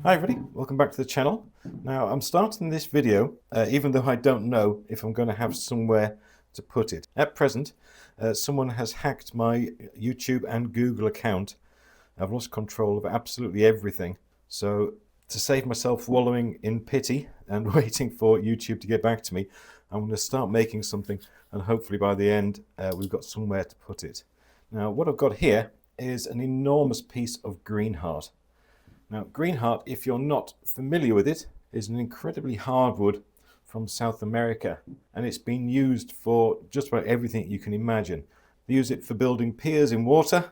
Hi everybody, welcome back to the channel. Now I'm starting this video even though I don't know if I'm going to have somewhere to put it. At present, someone has hacked my YouTube and Google account. I've lost control of absolutely everything. So to save myself wallowing in pity and waiting for YouTube to get back to me, I'm going to start making something, and hopefully by the end we've got somewhere to put it. Now what I've got here is an enormous piece of Greenheart. Now, Greenheart, if you're not familiar with it, is an incredibly hard wood from South America, and it's been used for just about everything you can imagine. They use it for building piers in water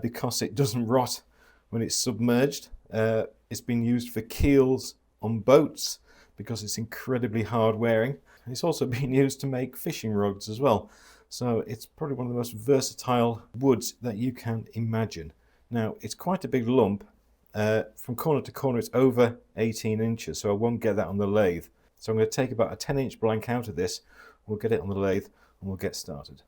because it doesn't rot when it's submerged. It's been used for keels on boats because it's incredibly hard wearing. It's also been used to make fishing rods as well. So it's probably one of the most versatile woods that you can imagine. Now, it's quite a big lump. From corner to corner it's over 18 inches, so I won't get that on the lathe. So I'm going to take about a 10-inch blank out of this, we'll get it on the lathe and we'll get started.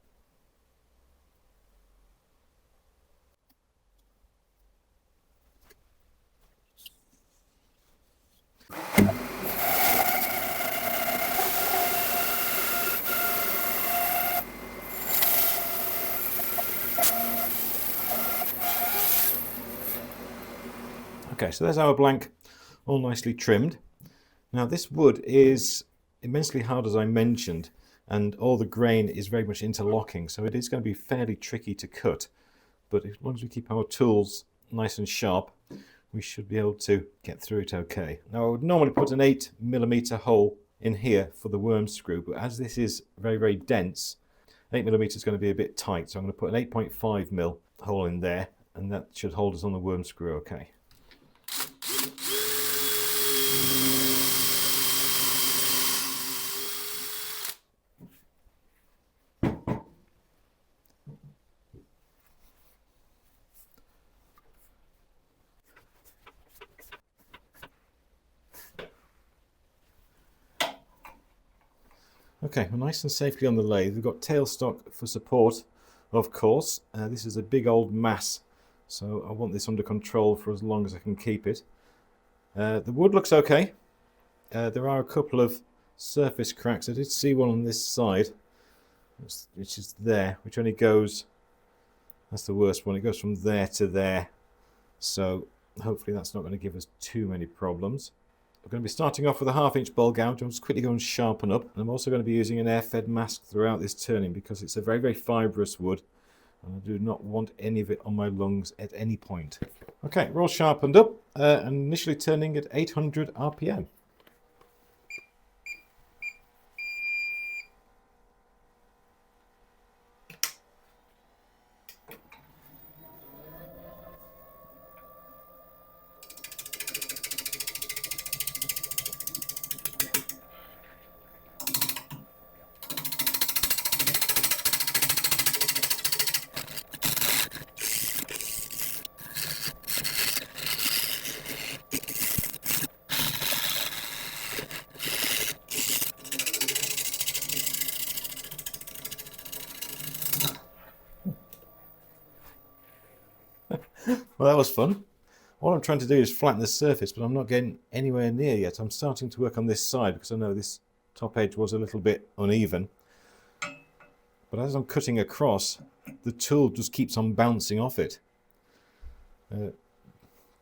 Okay, so there's our blank all nicely trimmed. Now this wood is immensely hard, as I mentioned, and all the grain is very much interlocking, so it is going to be fairly tricky to cut. But as long as we keep our tools nice and sharp, we should be able to get through it okay. Now I would normally put an 8mm hole in here for the worm screw, but as this is very, very dense, 8mm is going to be a bit tight, so I'm going to put an 8.5mm hole in there, and that should hold us on the worm screw okay. Okay, we're nice and safely on the lathe. We've got tailstock for support, of course. This is a big old mass, so I want this under control for as long as I can keep it. The wood looks okay. There are a couple of surface cracks. I did see one on this side, which is there, which only goes, that's the worst one, it goes from there to there. So hopefully that's not going to give us too many problems. I'm going to be starting off with a 1/2-inch bowl gouge. I'll just quickly go and sharpen up. And I'm also going to be using an air-fed mask throughout this turning because it's a very, very fibrous wood. And I do not want any of it on my lungs at any point. Okay, we're all sharpened up and initially turning at 800 RPM. Well, that was fun. All I'm trying to do is flatten the surface, but I'm not getting anywhere near yet. I'm starting to work on this side because I know this top edge was a little bit uneven. But as I'm cutting across, the tool just keeps on bouncing off it. The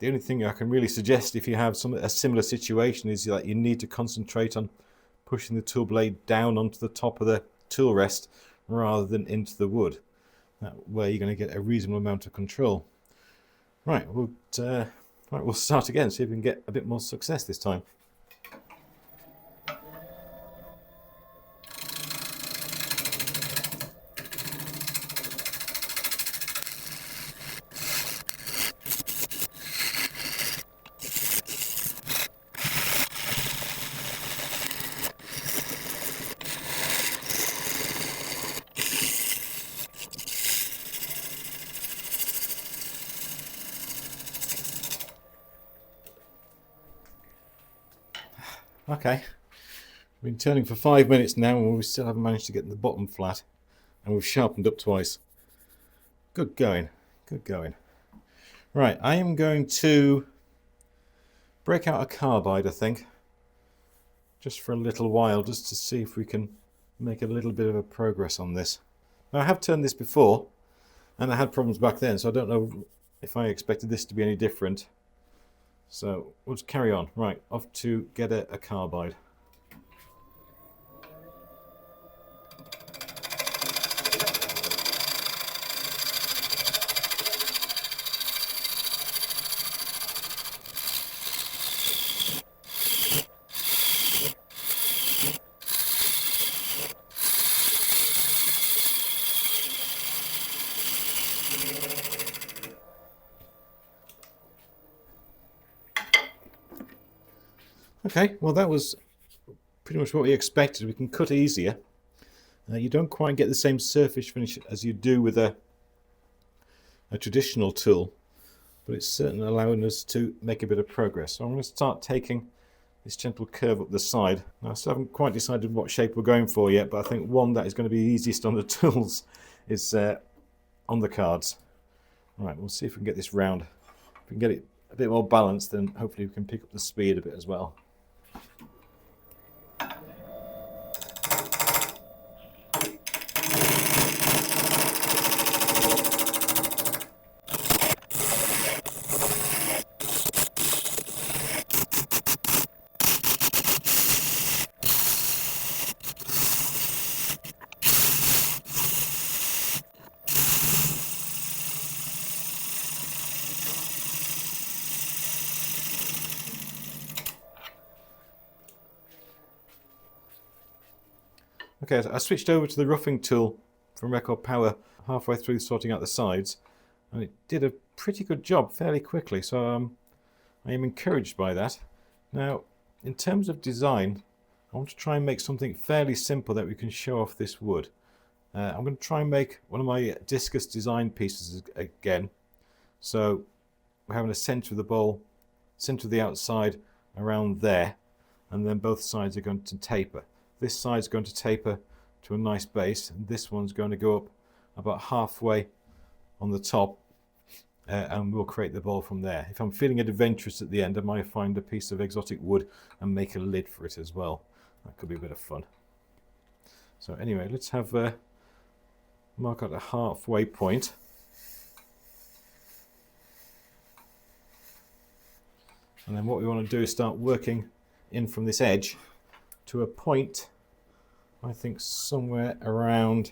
only thing I can really suggest if you have a similar situation is that you need to concentrate on pushing the tool blade down onto the top of the tool rest rather than into the wood. That way you're going to get a reasonable amount of control. Right, we'll start again, see if we can get a bit more success this time. Okay, we've been turning for 5 minutes now and we still haven't managed to get the bottom flat, and we've sharpened up twice. Good going, good going. Right, I am going to break out a carbide, I think, just for a little while, just to see if we can make a little bit of a progress on this. Now, I have turned this before, and I had problems back then, so I don't know if I expected this to be any different. So we'll just carry on. Right, off to get a carbide. Okay, well that was pretty much what we expected. We can cut easier. You don't quite get the same surface finish as you do with a traditional tool, but it's certainly allowing us to make a bit of progress. So I'm going to start taking this gentle curve up the side. Now I still haven't quite decided what shape we're going for yet, but I think one that is going to be easiest on the tools is on the cards. Right, we'll see if we can get this round. If we can get it a bit more balanced, then hopefully we can pick up the speed a bit as well. Okay, I switched over to the roughing tool from Record Power halfway through sorting out the sides, and it did a pretty good job fairly quickly, so I am encouraged by that. Now, in terms of design, I want to try and make something fairly simple that we can show off this wood. I'm going to try and make one of my discus design pieces again. So we're having a centre of the bowl, centre of the outside around there, and then both sides are going to taper. This side's going to taper to a nice base, and this one's going to go up about halfway on the top, and we'll create the bowl from there. If I'm feeling adventurous at the end, I might find a piece of exotic wood and make a lid for it as well. That could be a bit of fun. So anyway, let's have mark out a halfway point. And then what we want to do is start working in from this edge to a point, I think somewhere around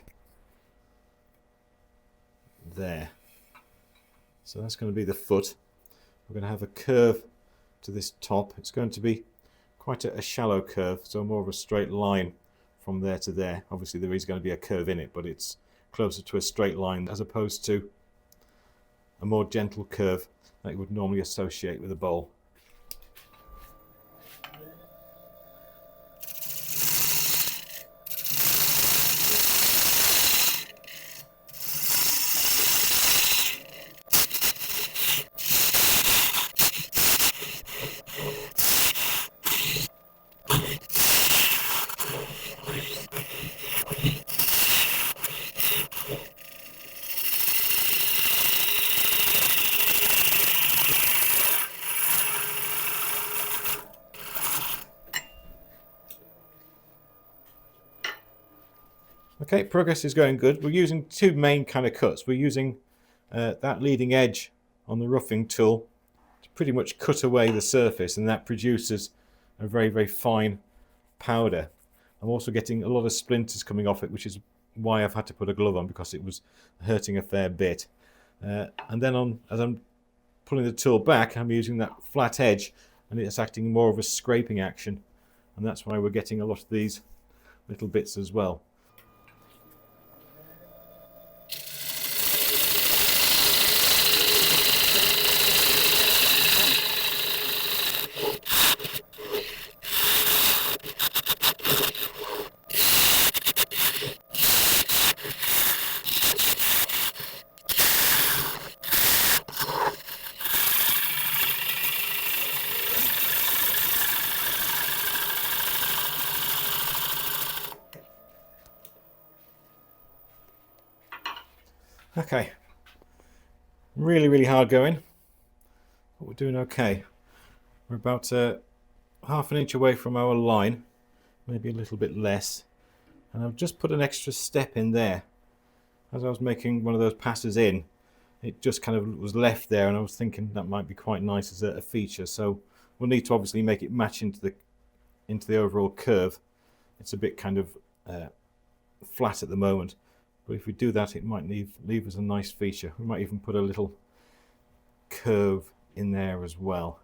there. So that's going to be the foot. We're going to have a curve to this top. It's going to be quite a shallow curve, so more of a straight line from there to there. Obviously there is going to be a curve in it, but it's closer to a straight line as opposed to a more gentle curve that you would normally associate with a bowl. Okay, progress is going good. We're using two main kind of cuts. We're using that leading edge on the roughing tool to pretty much cut away the surface, and that produces a very, very fine powder. I'm also getting a lot of splinters coming off it, which is why I've had to put a glove on, because it was hurting a fair bit. And then as I'm pulling the tool back, I'm using that flat edge, and it's acting more of a scraping action, and that's why we're getting a lot of these little bits as well. Okay, really hard going, but we're doing okay. We're about half an inch away from our line, maybe a little bit less, and I've just put an extra step in there. As I was making one of those passes in, it just kind of was left there, and I was thinking that might be quite nice as a feature. So we'll need to obviously make it match into the overall curve. It's a bit kind of flat at the moment, but if we do that, it might leave us a nice feature. We might even put a little curve in there as well.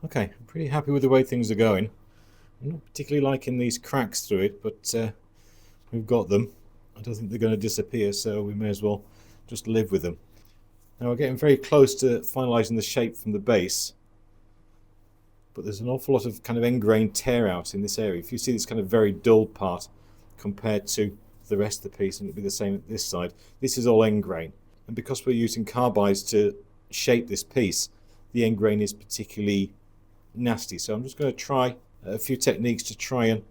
Okay, I'm pretty happy with the way things are going. I'm not particularly liking these cracks through it, but we've got them. I don't think they're going to disappear, so we may as well just live with them. Now we're getting very close to finalising the shape from the base, but there's an awful lot of kind of end grain tear out in this area. If you see this kind of very dull part compared to the rest of the piece, and it'll be the same at this side, this is all end grain. And because we're using carbides to shape this piece, the end grain is particularly nasty. So I'm just going to try a few techniques to try and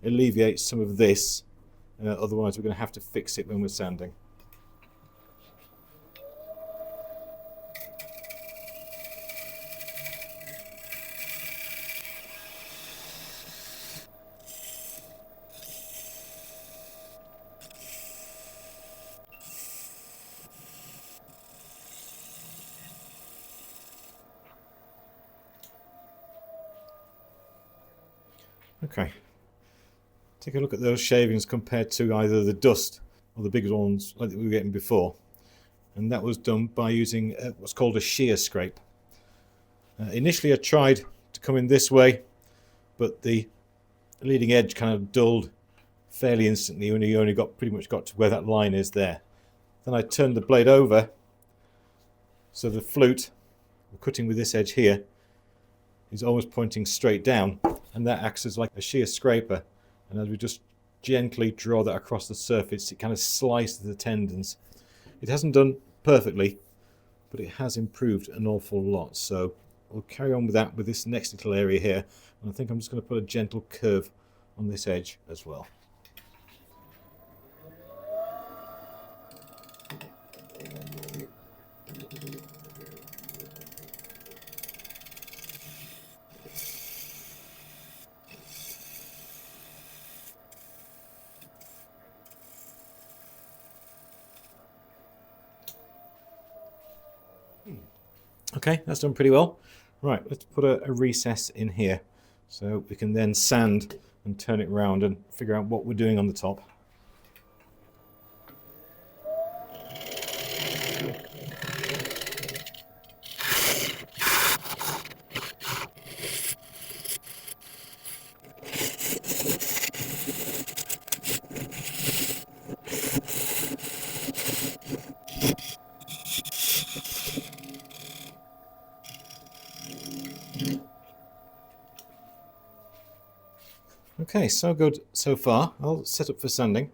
alleviate some of this. Otherwise we're going to have to fix it when we're sanding. Okay, take a look at those shavings compared to either the dust or the bigger ones like we were getting before, and that was done by using what's called a shear scrape. Initially I tried to come in this way, but the leading edge kind of dulled fairly instantly when you only pretty much got to where that line is there. Then I turned the blade over so the flute, we're cutting with this edge here, is almost pointing straight down, and that acts as like a shear scraper, and as we just gently draw that across the surface, it kind of slices the tendons. It hasn't done perfectly, but it has improved an awful lot. So we'll carry on with that with this next little area here, and I think I'm just going to put a gentle curve on this edge as well. Okay, that's done pretty well. Right, let's put a recess in here so we can then sand and turn it round and figure out what we're doing on the top. Okay, so good so far. I'll set up for sanding.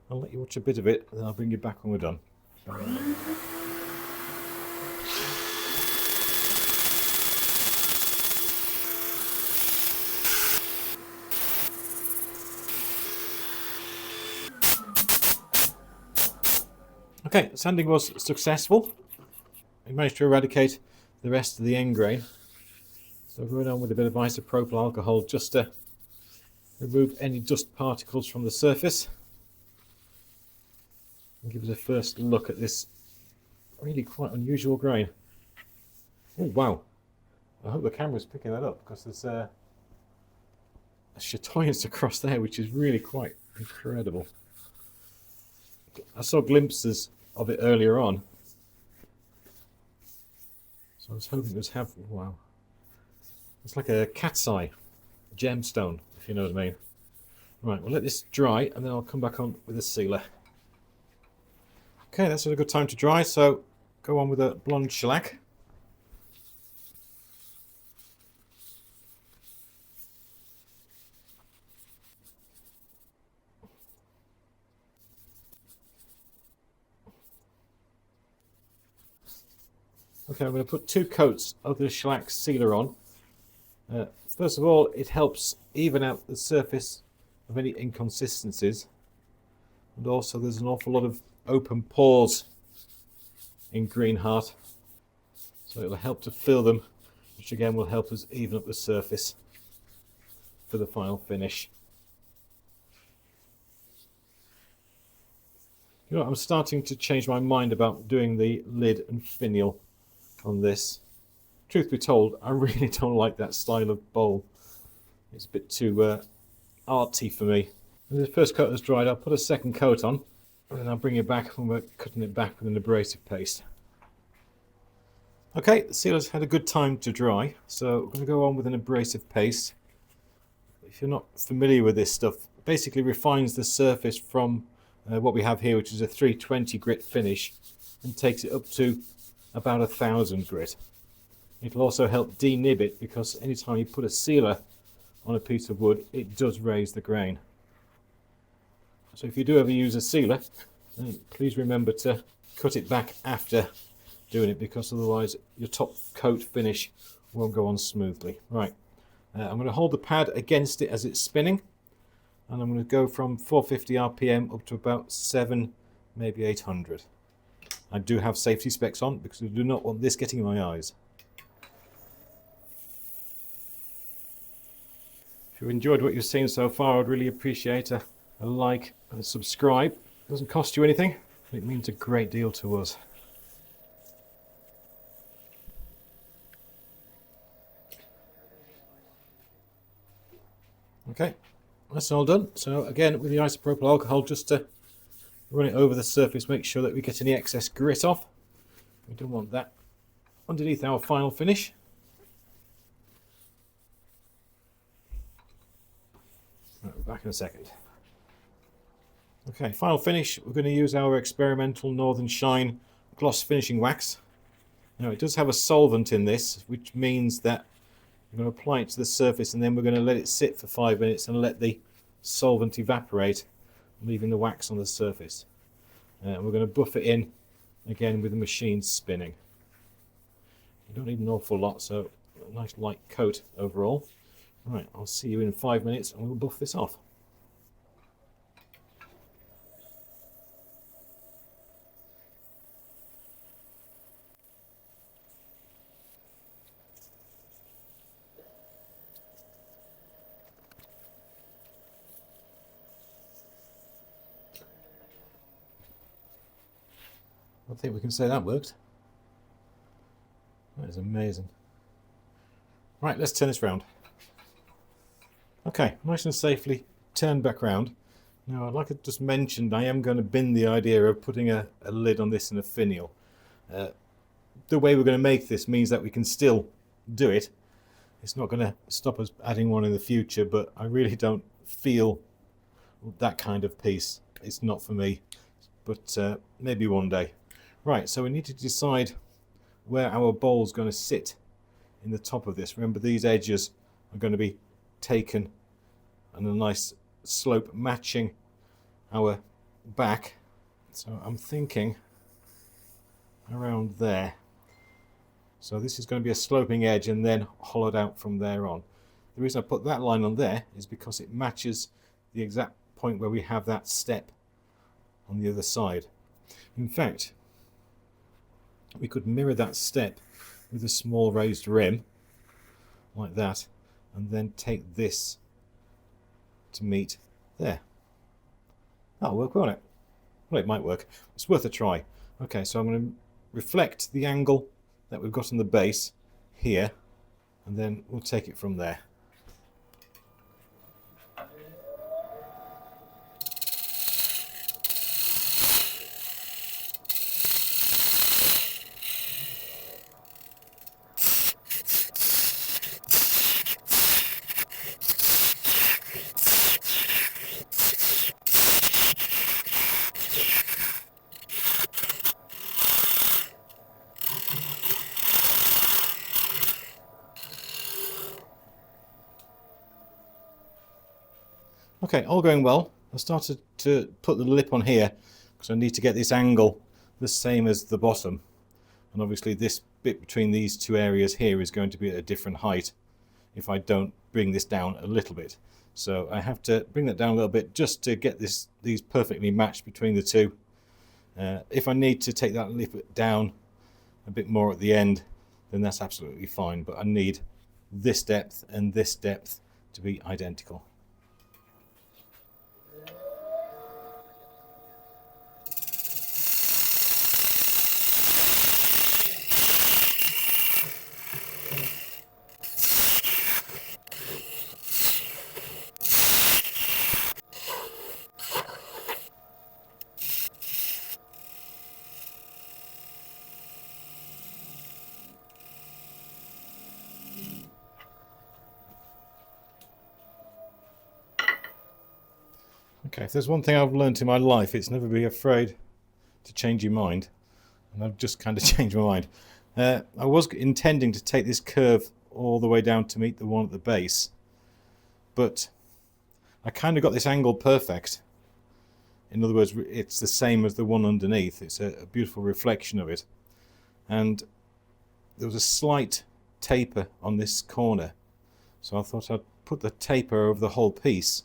I'll let you watch a bit of it, and then I'll bring you back when we're done. Okay, sanding was successful. We managed to eradicate the rest of the end grain. So going on with a bit of isopropyl alcohol just to remove any dust particles from the surface and give us a first look at this really quite unusual grain. Oh wow, I hope the camera's picking that up, because there's a chatoyance across there which is really quite incredible. I saw glimpses of it earlier on, so I was hoping it was wow, it's like a cat's eye gemstone, if you know what I mean. Right, we'll let this dry and then I'll come back on with a sealer. Okay, that's a good time to dry, so go on with a blonde shellac. Okay, I'm going to put 2 coats of the shellac sealer on. First of all, it helps even out the surface of any inconsistencies, and also there's an awful lot of open pores in Greenheart, so it'll help to fill them, which again will help us even up the surface for the final finish. You know, I'm starting to change my mind about doing the lid and finial on this. Truth be told, I really don't like that style of bowl. It's a bit too arty for me. When the first coat has dried, I'll put a second coat on, and then I'll bring it back when we're cutting it back with an abrasive paste. Okay, the sealer's had a good time to dry, so we're going to go on with an abrasive paste. If you're not familiar with this stuff, it basically refines the surface from what we have here, which is a 320 grit finish, and takes it up to about 1000 grit. It'll also help denib it, because anytime you put a sealer on a piece of wood, it does raise the grain. So if you do ever use a sealer, please remember to cut it back after doing it, because otherwise your top coat finish won't go on smoothly. Right, I'm going to hold the pad against it as it's spinning, and I'm going to go from 450 RPM up to about 7, maybe 800. I do have safety specs on because I do not want this getting in my eyes. If you've enjoyed what you've seen so far, I'd really appreciate a like and a subscribe. It doesn't cost you anything, but it means a great deal to us. Okay, that's all done. So again, with the isopropyl alcohol, just to run it over the surface, make sure that we get any excess grit off. We don't want that underneath our final finish. Right, we're back in a second. Okay, final finish, we're going to use our experimental Northern Shine gloss finishing wax. Now it does have a solvent in this, which means that we're going to apply it to the surface, and then we're going to let it sit for 5 minutes and let the solvent evaporate, leaving the wax on the surface. And we're going to buff it in again with the machine spinning. You don't need an awful lot, so a nice light coat overall. Right, I'll see you in 5 minutes and we'll buff this off. I think we can say that worked. That is amazing. Right, let's turn this round. Okay, nice and safely turned back round. Now, like I just mentioned, I am going to bin the idea of putting a lid on this and a finial. The way we're going to make this means that we can still do it. It's not going to stop us adding one in the future, but I really don't feel that kind of piece. It's not for me, but maybe one day. Right, so we need to decide where our bowl's going to sit in the top of this. Remember, these edges are going to be taken and a nice slope matching our back. So I'm thinking around there. So this is going to be a sloping edge and then hollowed out from there on. The reason I put that line on there is because it matches the exact point where we have that step on the other side. In fact, we could mirror that step with a small raised rim like that, and then take this to meet there. That'll work, won't it? Well, it might work. It's worth a try. Okay, so I'm going to reflect the angle that we've got on the base here, and then we'll take it from there. Okay, all going well. I started to put the lip on here because I need to get this angle the same as the bottom, and obviously this bit between these two areas here is going to be at a different height if I don't bring this down a little bit. So I have to bring that down a little bit just to get these perfectly matched between the two. If I need to take that lip down a bit more at the end, then that's absolutely fine, but I need this depth and this depth to be identical. Okay, if there's one thing I've learned in my life, it's never be afraid to change your mind. And I've just kind of changed my mind. I was intending to take this curve all the way down to meet the one at the base, but I kind of got this angle perfect. In other words, it's the same as the one underneath. It's a beautiful reflection of it. And there was a slight taper on this corner, so I thought I'd put the taper over the whole piece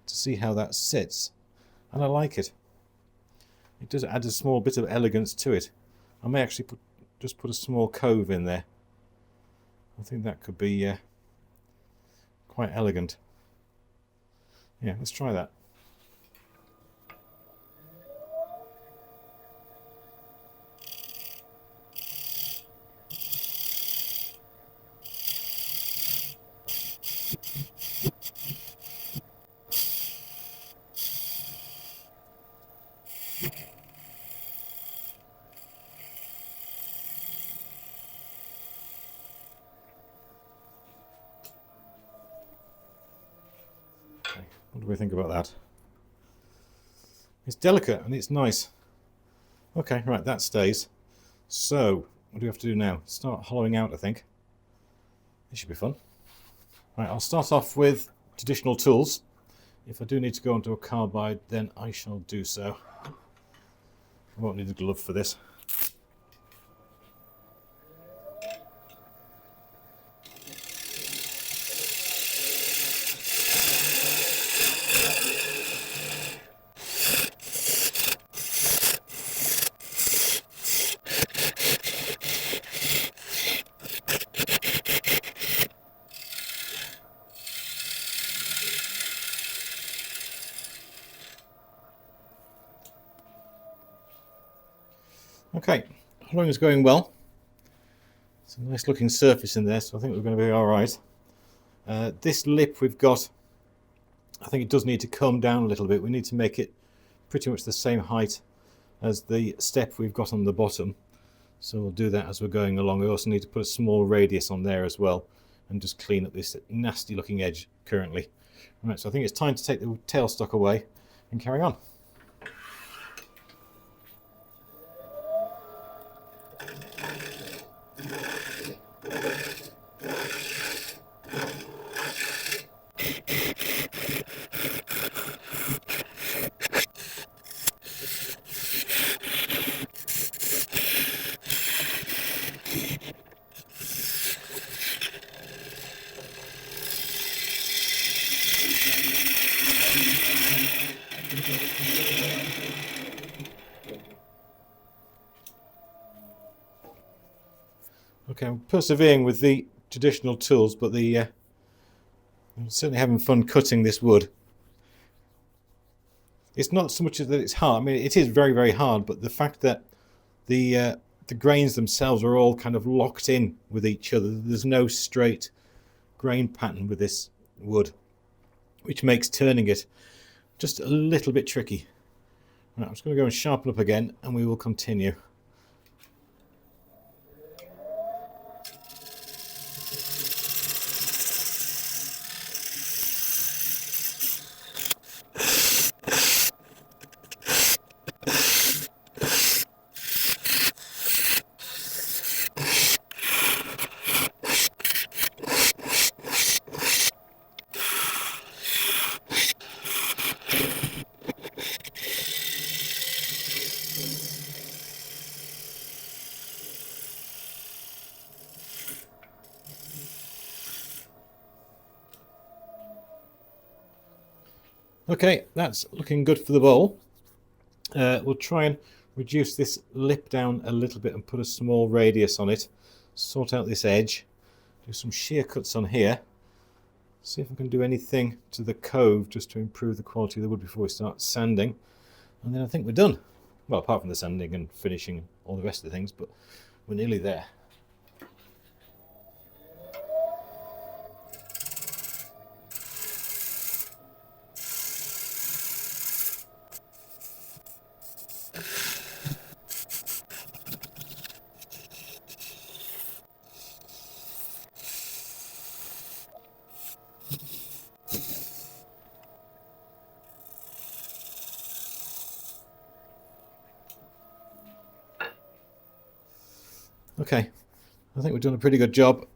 to see how that sits, and I like it. It does add a small bit of elegance to it. I may actually just put a small cove in there. I think that could be quite elegant. Yeah, let's try that. What do we think about that? It's delicate and it's nice. Okay, right, that stays. So, what do we have to do now? Start hollowing out, I think. This should be fun. Right, I'll start off with traditional tools. If I do need to go onto a carbide, then I shall do so. I won't need a glove for this. Okay, hollowing is going well. It's a nice looking surface in there, so I think we're going to be alright. This lip we've got, I think it does need to come down a little bit. We need to make it pretty much the same height as the step we've got on the bottom. So we'll do that as we're going along. We also need to put a small radius on there as well and just clean up this nasty looking edge currently. Right, so I think it's time to take the tailstock away and carry on. Okay, I'm persevering with the traditional tools, but I'm certainly having fun cutting this wood. It's not so much that it's hard. I mean, it is very, very hard, but the fact that the grains themselves are all kind of locked in with each other. There's no straight grain pattern with this wood, which makes turning it just a little bit tricky. Right, I'm just going to go and sharpen up again, and we will continue. Okay, that's looking good for the bowl. We'll try and reduce this lip down a little bit and put a small radius on it. Sort out this edge. Do some shear cuts on here. See if I can do anything to the cove just to improve the quality of the wood before we start sanding. And then I think we're done. Well, apart from the sanding and finishing and all the rest of the things, but we're nearly there. Okay, I think we've done a pretty good job.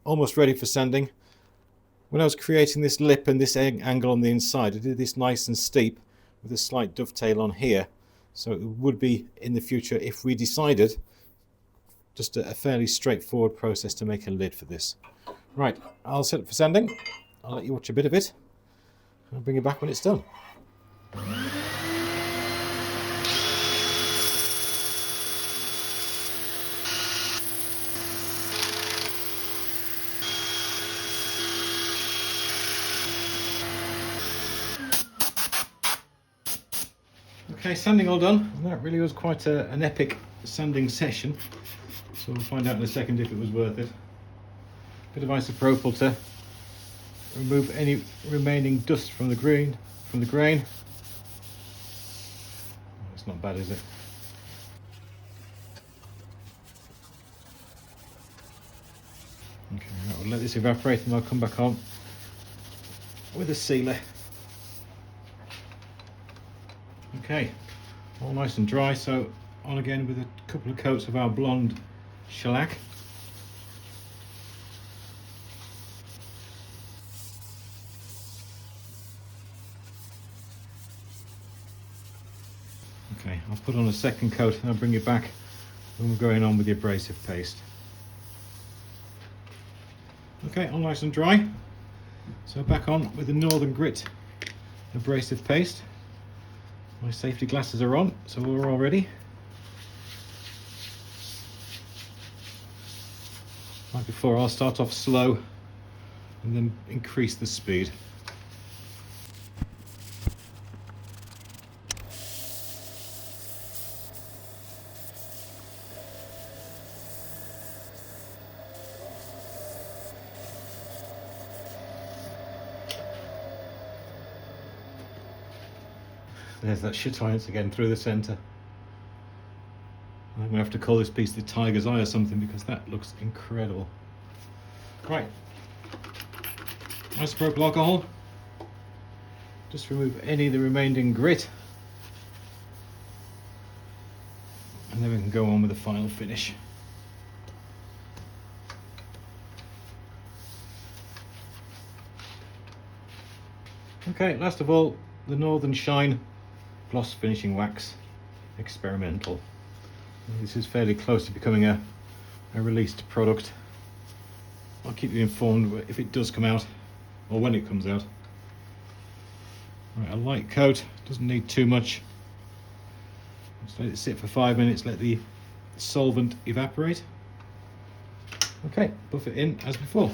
Almost ready for sanding. When I was creating this lip and this angle on the inside, I did this nice and steep with a slight dovetail on here. So it would be in the future, if we decided, just a fairly straightforward process to make a lid for this. Right, I'll set it for sanding. I'll let you watch a bit of it. I'll bring it back when it's done. Okay, sanding all done. That really was quite an epic sanding session. So we'll find out in a second if it was worth it. Bit of isopropyl to remove any remaining dust from the grain. It's not bad, is it? Okay, right, we'll let this evaporate and I'll come back on with a sealer. Okay, all nice and dry, so on again with a couple of coats of our blonde shellac. Okay, I'll put on a second coat and I'll bring it back when we're going on with the abrasive paste. Okay, all nice and dry. So back on with the Northern Grit abrasive paste. My safety glasses are on, so we're all ready. Like before, I'll start off slow and then increase the speed. There's that shit science again through the centre. I'm going to have to call this piece the Tiger's Eye or something because that looks incredible. Right, isopropyl alcohol. Just remove any of the remaining grit. And then we can go on with the final finish. Okay, last of all, the Northern Shine gloss finishing wax experimental. This is fairly close to becoming a released product. I'll keep you informed if it does come out or when it comes out. Right, a light coat, doesn't need too much. Just let it sit for 5 minutes, let the solvent evaporate. Okay, buff it in as before.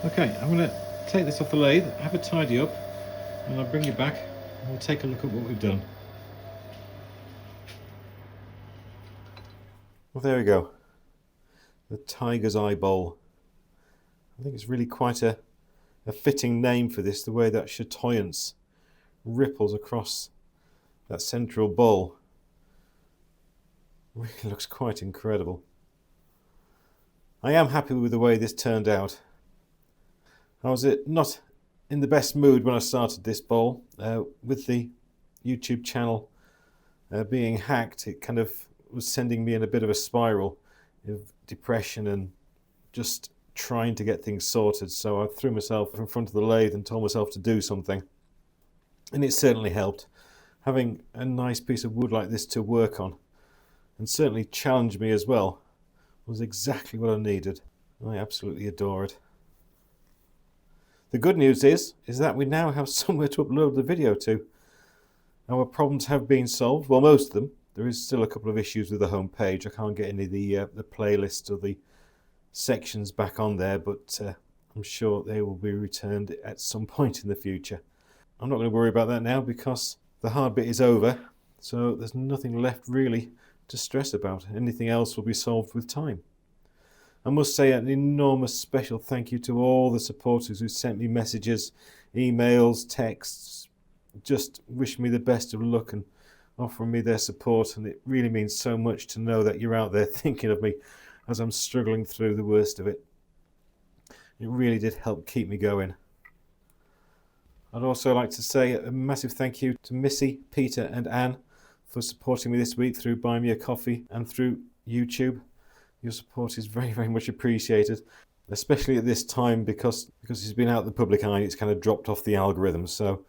Okay, I'm going to take this off the lathe, have it tidy up, and I'll bring you back and we'll take a look at what we've done. Well, there we go. The Tiger's Eye bowl. I think it's really quite a fitting name for this, the way that chatoyance ripples across that central bowl. Really looks quite incredible. I am happy with the way this turned out. I was not in the best mood when I started this bowl. With the YouTube channel being hacked, it kind of was sending me in a bit of a spiral of depression and just trying to get things sorted. So I threw myself in front of the lathe and told myself to do something. And it certainly helped. Having a nice piece of wood like this to work on, and certainly challenge me as well, was exactly what I needed. I absolutely adore it. The good news is that we now have somewhere to upload the video to. Our problems have been solved, well, most of them. There is still a couple of issues with the home page. I can't get any of the playlists or the sections back on there, but I'm sure they will be returned at some point in the future. I'm not going to worry about that now because the hard bit is over, so there's nothing left really to stress about. Anything else will be solved with time. I must say an enormous special thank you to all the supporters who sent me messages, emails, texts, just wishing me the best of luck and offering me their support, and it really means so much to know that you're out there thinking of me as I'm struggling through the worst of it. It really did help keep me going. I'd also like to say a massive thank you to Missy, Peter and Anne for supporting me this week through Buy Me a Coffee and through YouTube. Your support is very, very much appreciated, especially at this time because it's been out in the public eye. It's kind of dropped off the algorithm, so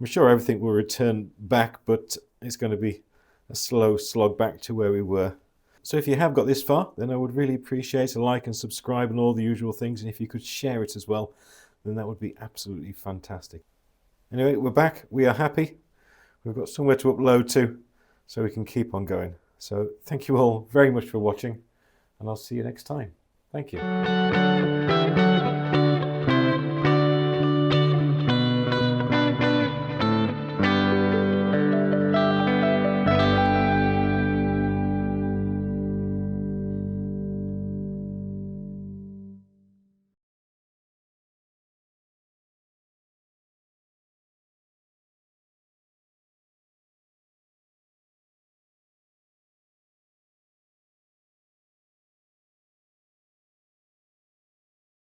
I'm sure everything will return back, but it's going to be a slow slog back to where we were. So if you have got this far, then I would really appreciate a like and subscribe and all the usual things, and if you could share it as well, then that would be absolutely fantastic. Anyway, we're back. We are happy. We've got somewhere to upload to, so we can keep on going. So thank you all very much for watching, and I'll see you next time. Thank you.